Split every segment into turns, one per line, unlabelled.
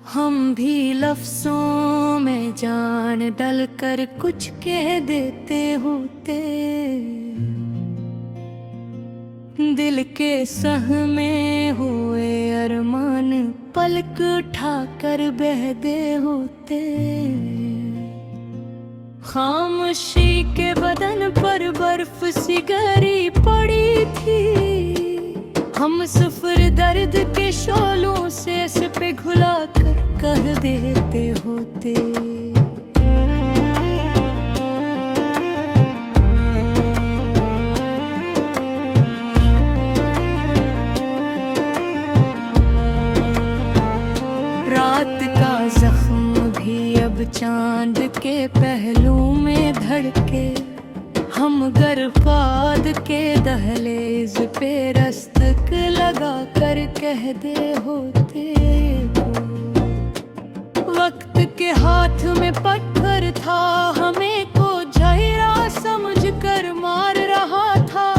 हम भी लफ्जों में जान डल कर कुछ कह देते होते, दिल के सहमे हुए अरमान पलक उठाकर बह दे होते। खामोशी के बदन पर बर्फ सी गहरी पड़ी थी, हम सफर दर्द के शोलों से इस पे घुला कर कह देते होते। रात का जख्म भी अब चांद के पहलू में धड़के, हम गर्फाद के दहलीज पे रस्तक लगा कर कह दे होते। वक्त के हाथ में पत्थर था, हमें को झैरा समझ कर मार रहा था।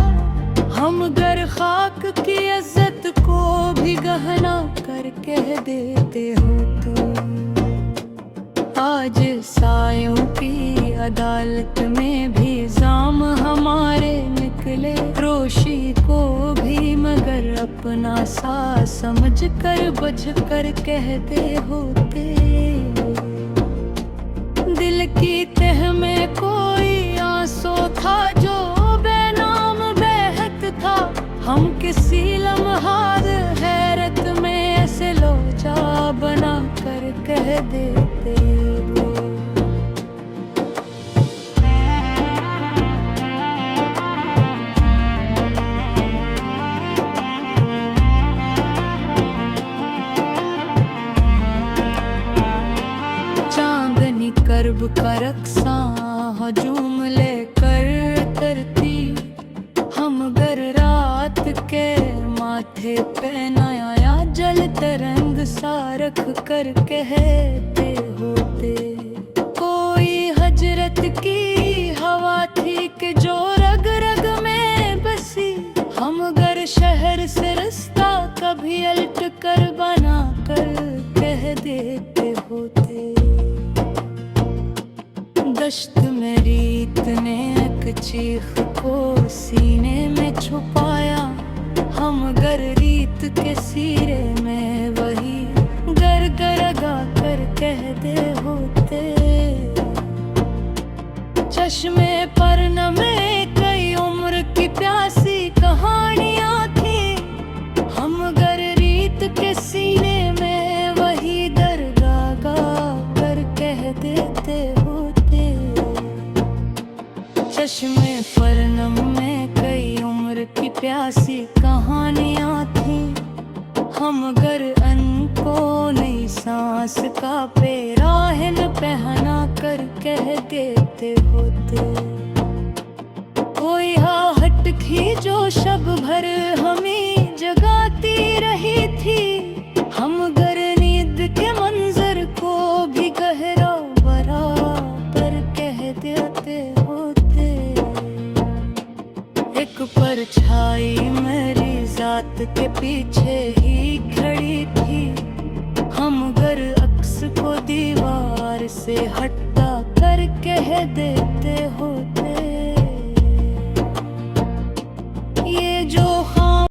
हम गर खाक की इज्जत को भी गहना कर कह देते होते। आज सायों की अदालत में भी जाम हमारे निकले, रोशी को भी मगर अपना सा समझ कर बच कर कहते होते। दिल की तह में कोई आंसू था जो बेनाम बहत था, हम किसी लम्हात हैरत में ऐसे लोचा बना कर कह देते। चांदनी करब का रक्सा हजूम लेकर करती, हम गर रात के माथे पे नया जल तरंग सा रख कर कहते होते। कोई हजरत की हवा थी कि जो रग रग में बसी, हम गर शहर से रास्ता कभी अल्ट कर बना कर कह देते होते। दश्त में रीत ने एक चीख को सीने में छुपाया, हम गर रीत के सीरे में वही गर गरगा कर कह दे होते। चश्मे पर नमे कई उम्र की प्यासी कहानियां थी, हम गर रीत के सीने में वही दरगाह कर कह देते होते। चश्मे पर नमे कई उम्र की प्यासी कहानियां थी, हम गर अनको नई सांस का पेराहन पहना कर कह देते होते। कोई आहट थी जो शब भर हमें जगाती रही थी, हम गर नींद के मंजर को भी गहरा बराबर कह देते होते। एक परछाई मेरी जात के पीछे ही खड़ी थी, हम गर अक्स को दीवार से हटा कर कह देते होते।